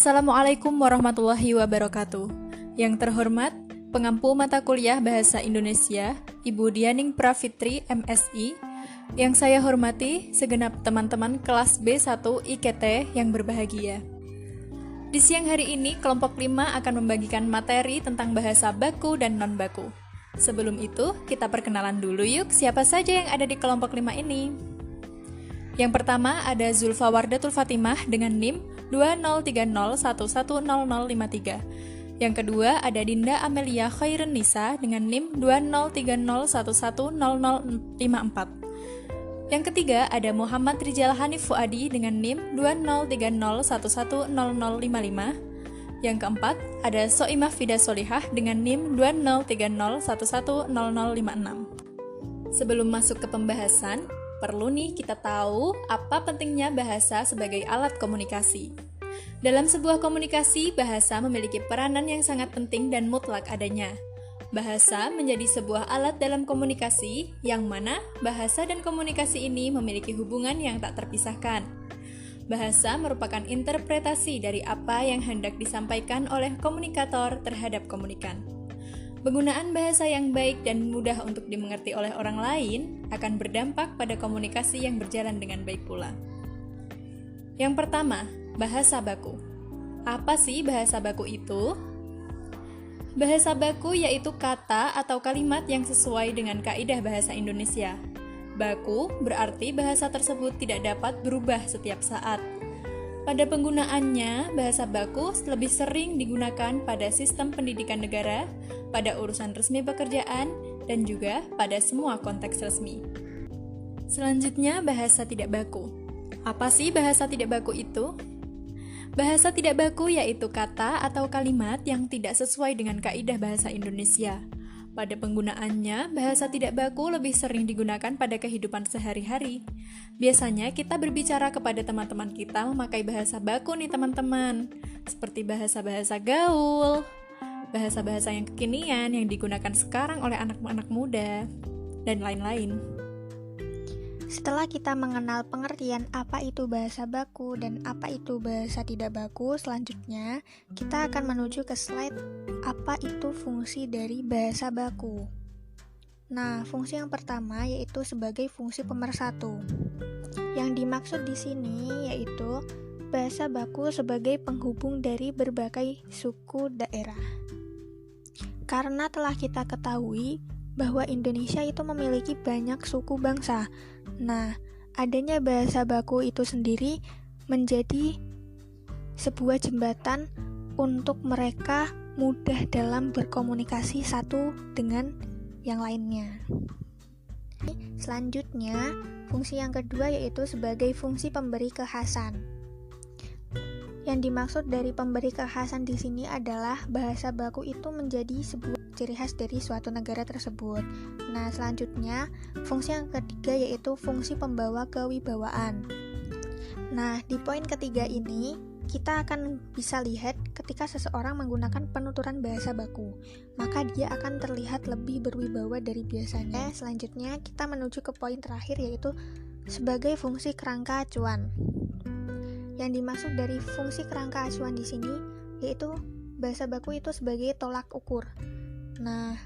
Assalamualaikum warahmatullahi wabarakatuh. Yang terhormat, pengampu mata kuliah Bahasa Indonesia, Ibu Dianing Pravitri, MSI. Yang saya hormati, segenap teman-teman kelas B1 IKT yang berbahagia. Di siang hari ini, kelompok 5 akan membagikan materi tentang bahasa baku dan non-baku. Sebelum itu, kita perkenalan dulu yuk siapa saja yang ada di kelompok 5 ini. Yang pertama ada Zulfa Wardatul Fatimah dengan NIM 2030110053. Yang kedua ada Dinda Amelia Khairun Nisa dengan NIM 2030110054. Yang ketiga ada Muhammad Rijal Hanif Fuadi dengan NIM 2030110055. Yang keempat ada Soimah Fida Solihah dengan NIM 2030110056. Sebelum masuk ke pembahasan, perlu nih kita tahu apa pentingnya bahasa sebagai alat komunikasi. Dalam sebuah komunikasi, bahasa memiliki peranan yang sangat penting dan mutlak adanya. Bahasa menjadi sebuah alat dalam komunikasi, yang mana bahasa dan komunikasi ini memiliki hubungan yang tak terpisahkan. Bahasa merupakan interpretasi dari apa yang hendak disampaikan oleh komunikator terhadap komunikan. Penggunaan bahasa yang baik dan mudah untuk dimengerti oleh orang lain akan berdampak pada komunikasi yang berjalan dengan baik pula. Yang pertama, bahasa baku. Apa sih bahasa baku itu? Bahasa baku yaitu kata atau kalimat yang sesuai dengan kaidah bahasa Indonesia. Baku berarti bahasa tersebut tidak dapat berubah setiap saat. Pada penggunaannya, bahasa baku lebih sering digunakan pada sistem pendidikan negara, pada urusan resmi pekerjaan, dan juga pada semua konteks resmi. Selanjutnya, bahasa tidak baku. Apa sih bahasa tidak baku itu? Bahasa tidak baku yaitu kata atau kalimat yang tidak sesuai dengan kaidah bahasa Indonesia. Pada penggunaannya, bahasa tidak baku lebih sering digunakan pada kehidupan sehari-hari. Biasanya kita berbicara kepada teman-teman kita memakai bahasa baku nih teman-teman, seperti bahasa-bahasa gaul, bahasa-bahasa yang kekinian yang digunakan sekarang oleh anak-anak muda, dan lain-lain. Setelah kita mengenal pengertian apa itu bahasa baku dan apa itu bahasa tidak baku, selanjutnya kita akan menuju ke slide apa itu fungsi dari bahasa baku. Nah, fungsi yang pertama yaitu sebagai fungsi pemersatu. Yang dimaksud di sini yaitu bahasa baku sebagai penghubung dari berbagai suku daerah. Karena telah kita ketahui bahwa Indonesia itu memiliki banyak suku bangsa. Nah, adanya bahasa baku itu sendiri menjadi sebuah jembatan untuk mereka mudah dalam berkomunikasi satu dengan yang lainnya. Selanjutnya, fungsi yang kedua yaitu sebagai fungsi pemberi kekhasan. Yang dimaksud dari pemberi kekhasan di sini adalah bahasa baku itu menjadi sebuah ciri khas dari suatu negara tersebut. Nah, selanjutnya, fungsi yang ketiga yaitu fungsi pembawa kewibawaan. Nah, di poin ketiga ini, kita akan bisa lihat ketika seseorang menggunakan penuturan bahasa baku, maka dia akan terlihat lebih berwibawa dari biasanya. Selanjutnya, kita menuju ke poin terakhir yaitu sebagai fungsi kerangka acuan. Yang dimaksud dari fungsi kerangka acuan di sini yaitu bahasa baku itu sebagai tolak ukur. Nah,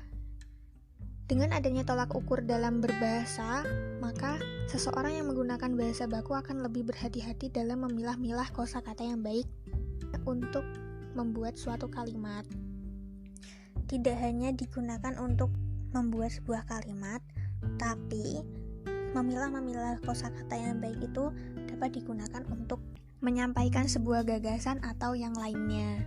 dengan adanya tolak ukur dalam berbahasa, maka seseorang yang menggunakan bahasa baku akan lebih berhati-hati dalam memilah-milah kosakata yang baik untuk membuat suatu kalimat. Tidak hanya digunakan untuk membuat sebuah kalimat, tapi memilah-memilah kosakata yang baik itu dapat digunakan untuk menyampaikan sebuah gagasan atau yang lainnya.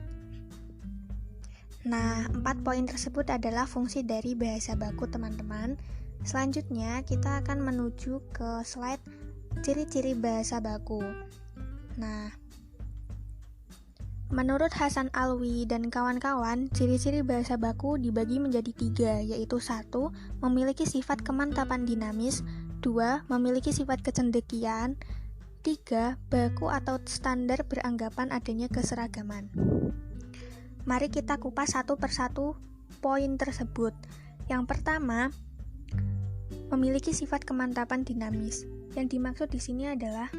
Nah, 4 poin tersebut adalah fungsi dari bahasa baku, teman-teman. Selanjutnya, kita akan menuju ke slide ciri-ciri bahasa baku. Nah, menurut Hasan Alwi dan kawan-kawan, ciri-ciri bahasa baku dibagi menjadi 3, yaitu 1. Memiliki sifat kemantapan dinamis, 2. Memiliki sifat kecendekiaan, 3. Baku atau standar beranggapan adanya keseragaman. Mari kita kupas satu persatu poin tersebut. Yang pertama, memiliki sifat kemantapan dinamis. Yang dimaksud di sini adalah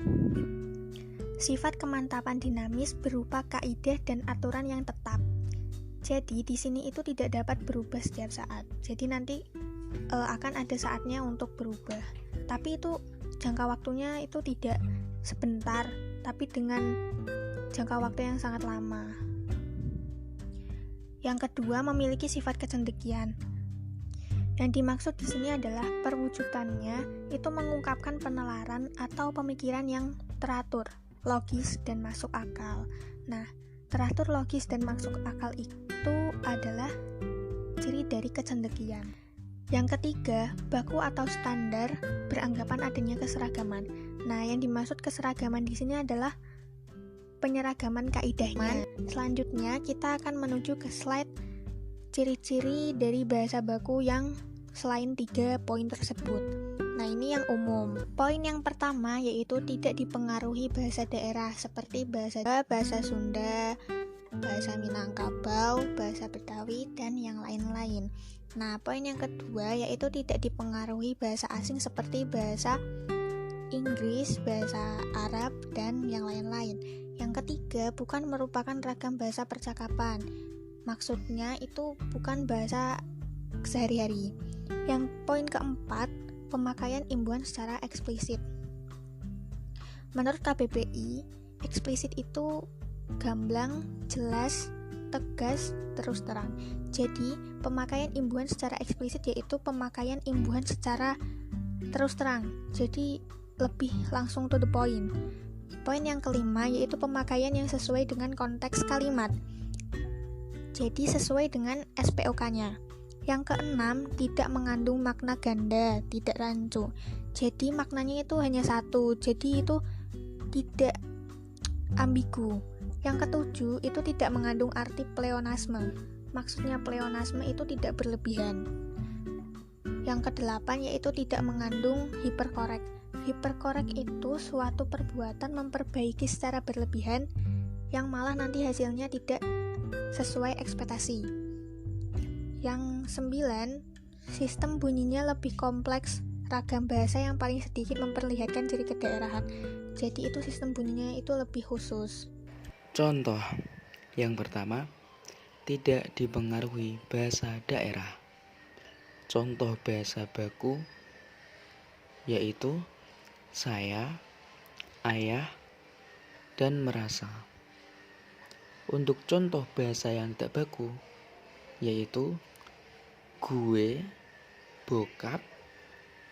Sifat kemantapan dinamis berupa kaidah dan aturan yang tetap. Jadi di sini itu tidak dapat berubah setiap saat. Jadi nanti akan ada saatnya untuk berubah. Tapi itu jangka waktunya itu tidak sebentar, tapi dengan jangka waktu yang sangat lama. Yang kedua, memiliki sifat kecendekian. Yang dimaksud di sini adalah perwujudannya itu mengungkapkan penalaran atau pemikiran yang teratur, logis, dan masuk akal. Nah, teratur, logis, dan masuk akal itu adalah ciri dari kecendekian. Yang ketiga, baku atau standar beranggapan adanya keseragaman. Nah, yang dimaksud keseragaman di sini adalah penyeragaman kaidahnya. Selanjutnya, kita akan menuju ke slide ciri-ciri dari bahasa baku yang selain 3 poin tersebut. Nah, ini yang umum. Poin yang pertama yaitu tidak dipengaruhi bahasa daerah seperti bahasa Jawa, bahasa Sunda, bahasa Minangkabau, bahasa Betawi, dan yang lain-lain. Nah, poin yang kedua yaitu tidak dipengaruhi bahasa asing seperti bahasa Inggris, bahasa Arab, dan yang lain-lain. Yang ketiga, bukan merupakan ragam bahasa percakapan. Maksudnya itu bukan bahasa sehari-hari. Yang poin keempat, pemakaian imbuhan secara eksplisit. Menurut KBBI, eksplisit itu gamblang, jelas, tegas, terus terang. Jadi, pemakaian imbuhan secara eksplisit yaitu pemakaian imbuhan secara terus terang. Jadi, lebih langsung to the point. Poin yang kelima yaitu pemakaian yang sesuai dengan konteks kalimat. Jadi, sesuai dengan SPOK-nya. Yang keenam, tidak mengandung makna ganda, tidak rancu. Jadi maknanya itu hanya satu, jadi itu tidak ambigu. Yang ketujuh, itu tidak mengandung arti pleonasme. Maksudnya pleonasme itu tidak berlebihan. Yang kedelapan, yaitu tidak mengandung hiperkorek. Hiperkorek itu suatu perbuatan memperbaiki secara berlebihan yang malah nanti hasilnya tidak sesuai ekspektasi. Yang 9, sistem bunyinya lebih kompleks, ragam bahasa yang paling sedikit memperlihatkan ciri kedaerahan. Jadi itu sistem bunyinya itu lebih khusus. Contoh yang pertama, tidak dipengaruhi bahasa daerah. Contoh bahasa baku yaitu saya, ayah, dan merasa. Untuk contoh bahasa yang tidak baku yaitu gue, bokap,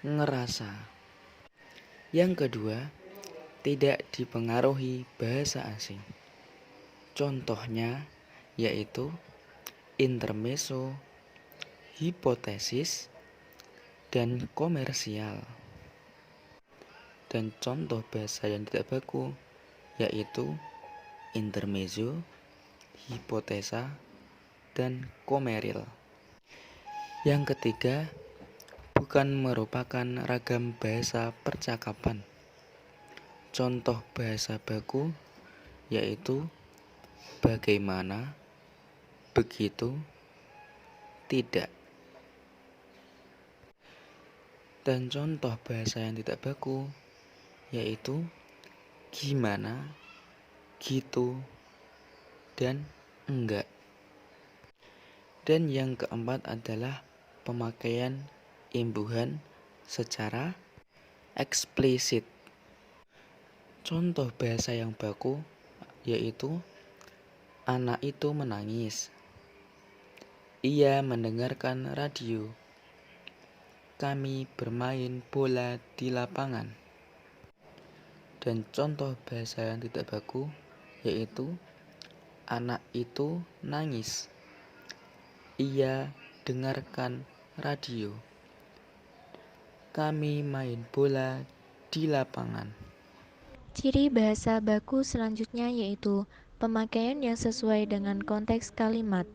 ngerasa. Yang kedua, tidak dipengaruhi bahasa asing. Contohnya yaitu intermezzo, hipotesis, dan komersial. Dan contoh bahasa yang tidak baku yaitu intermezzo, hipotesa, dan komeril. Yang ketiga, bukan merupakan ragam bahasa percakapan. Contoh bahasa baku yaitu bagaimana, begitu, tidak. Dan contoh bahasa yang tidak baku yaitu gimana, gitu, dan enggak. Dan yang keempat adalah pemakaian imbuhan secara eksplisit. Contoh bahasa yang baku yaitu anak itu menangis. Ia mendengarkan radio. Kami bermain bola di lapangan. Dan contoh bahasa yang tidak baku yaitu anak itu nangis. Ia dengarkan radio. Kami main bola di lapangan. Ciri bahasa baku selanjutnya yaitu pemakaian yang sesuai dengan konteks kalimat.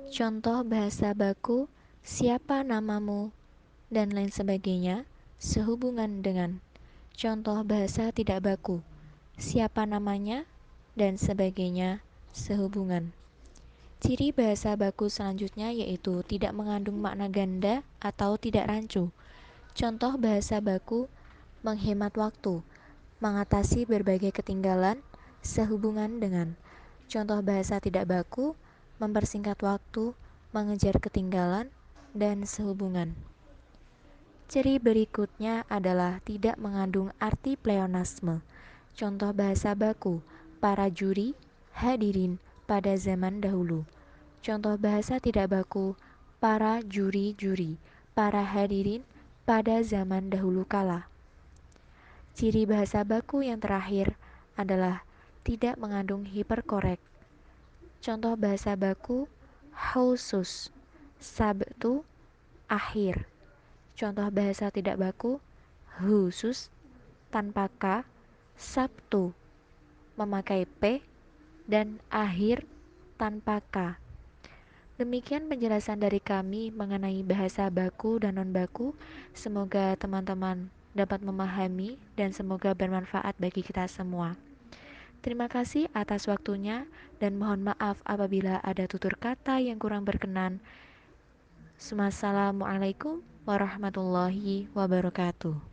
Contoh bahasa baku, siapa namamu, dan lain sebagainya, sehubungan dengan. Contoh bahasa tidak baku, siapa namanya, dan sebagainya, sehubungan. Ciri bahasa baku selanjutnya yaitu tidak mengandung makna ganda atau tidak rancu. Contoh bahasa baku, menghemat waktu, mengatasi berbagai ketinggalan, sehubungan dengan. Contoh bahasa tidak baku, mempersingkat waktu, mengejar ketinggalan, dan sehubungan. Ciri berikutnya adalah tidak mengandung arti pleonasme. Contoh bahasa baku, para juri, hadirin pada zaman dahulu. Contoh bahasa tidak baku, para juri-juri, para hadirin pada zaman dahulu kala. Ciri bahasa baku yang terakhir adalah tidak mengandung hiperkorek. Contoh bahasa baku, khusus, sabtu, akhir. Contoh bahasa tidak baku, khusus, tanpa K, Sabtu, memakai P, dan akhir tanpa K. Demikian penjelasan dari kami mengenai bahasa baku dan non-baku. Semoga teman-teman dapat memahami dan semoga bermanfaat bagi kita semua. Terima kasih atas waktunya dan mohon maaf apabila ada tutur kata yang kurang berkenan. Wassalamualaikum warahmatullahi wabarakatuh.